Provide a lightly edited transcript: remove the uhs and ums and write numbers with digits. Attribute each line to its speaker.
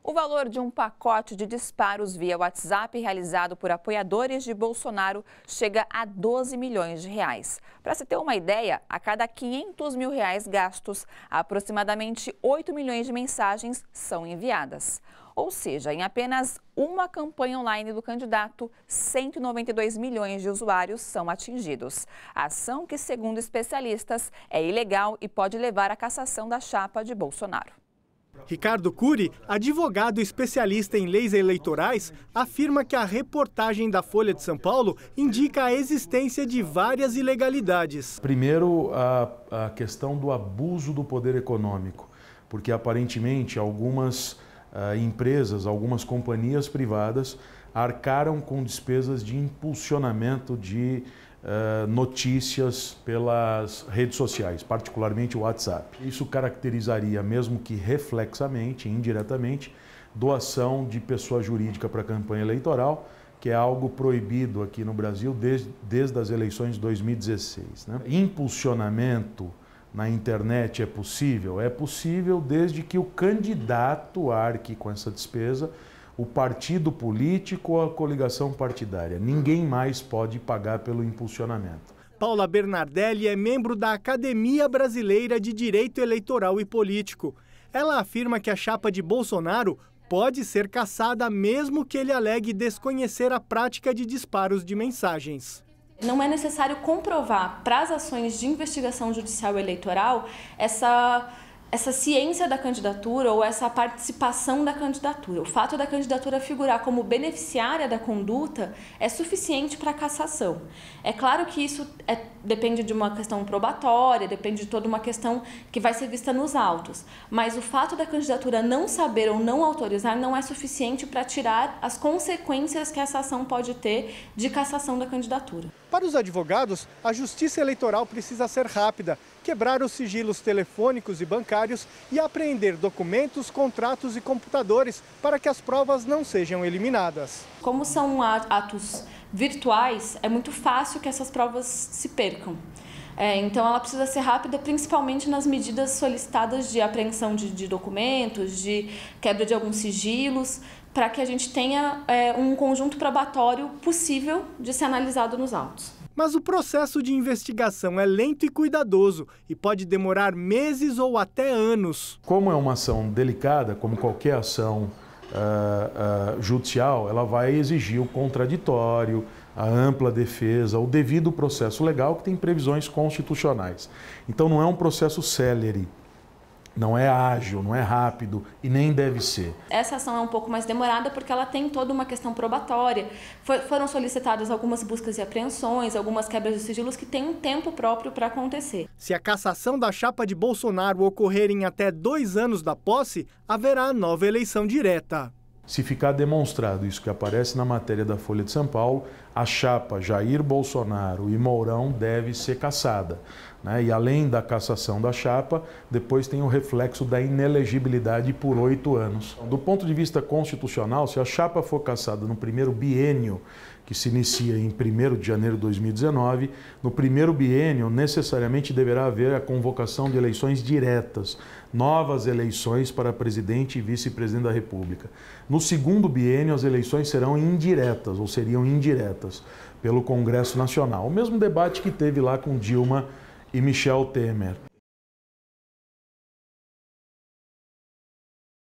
Speaker 1: O valor de um pacote de disparos via WhatsApp realizado por apoiadores de Bolsonaro chega a 12 milhões de reais. Para se ter uma ideia, a cada 500 mil reais gastos, aproximadamente 8 milhões de mensagens são enviadas. Ou seja, em apenas uma campanha online do candidato, 192 milhões de usuários são atingidos. A ação que, segundo especialistas, é ilegal e pode levar à cassação da chapa de Bolsonaro.
Speaker 2: Ricardo Cury, advogado especialista em leis eleitorais, afirma que a reportagem da Folha de São Paulo indica a existência de várias ilegalidades.
Speaker 3: Primeiro, a questão do abuso do poder econômico, porque aparentemente algumas empresas, algumas companhias privadas arcaram com despesas de impulsionamento de notícias pelas redes sociais, particularmente o WhatsApp. Isso caracterizaria, mesmo que reflexamente, indiretamente, doação de pessoa jurídica para a campanha eleitoral, que é algo proibido aqui no Brasil desde as eleições de 2016. Né? Impulsionamento na internet é possível? É possível desde que o candidato arque com essa despesa, o partido político ou a coligação partidária. Ninguém mais pode pagar pelo impulsionamento.
Speaker 2: Paula Bernardelli é membro da Academia Brasileira de Direito Eleitoral e Político. Ela afirma que a chapa de Bolsonaro pode ser cassada mesmo que ele alegue desconhecer a prática de disparos de mensagens.
Speaker 4: Não é necessário comprovar para as ações de investigação judicial eleitoral essa ciência da candidatura ou essa participação da candidatura. O fato da candidatura figurar como beneficiária da conduta é suficiente para a cassação. É claro que isso depende de uma questão probatória, depende de toda uma questão que vai ser vista nos autos. Mas o fato da candidatura não saber ou não autorizar não é suficiente para tirar as consequências que essa ação pode ter de cassação da candidatura.
Speaker 2: Para os advogados, a justiça eleitoral precisa ser rápida, quebrar os sigilos telefônicos e bancários e apreender documentos, contratos e computadores para que as provas não sejam eliminadas.
Speaker 4: Como são atos virtuais, é muito fácil que essas provas se percam. Então ela precisa ser rápida, principalmente nas medidas solicitadas de apreensão de documentos, de quebra de alguns sigilos, para que a gente tenha um conjunto probatório possível de ser analisado nos autos.
Speaker 2: Mas o processo de investigação é lento e cuidadoso e pode demorar meses ou até anos.
Speaker 3: Como é uma ação delicada, como qualquer ação judicial, ela vai exigir o contraditório, a ampla defesa, o devido processo legal que tem previsões constitucionais. Então não é um processo célere, não é ágil, não é rápido e nem deve ser.
Speaker 4: Essa ação é um pouco mais demorada porque ela tem toda uma questão probatória. Foram solicitadas algumas buscas e apreensões, algumas quebras de sigilos que têm um tempo próprio para acontecer.
Speaker 2: Se a cassação da chapa de Bolsonaro ocorrer em até 2 anos da posse, haverá nova eleição direta.
Speaker 3: Se ficar demonstrado isso que aparece na matéria da Folha de São Paulo, a chapa Jair Bolsonaro e Mourão deve ser cassada. Né? E além da cassação da chapa, depois tem o reflexo da inelegibilidade por 8 anos. Do ponto de vista constitucional, se a chapa for cassada no primeiro biênio, que se inicia em 1º de janeiro de 2019, no primeiro biênio necessariamente deverá haver a convocação de eleições diretas, novas eleições para presidente e vice-presidente da República. No segundo biênio, as eleições serão indiretas, ou seriam indiretas, pelo Congresso Nacional. O mesmo debate que teve lá com Dilma e Michel Temer.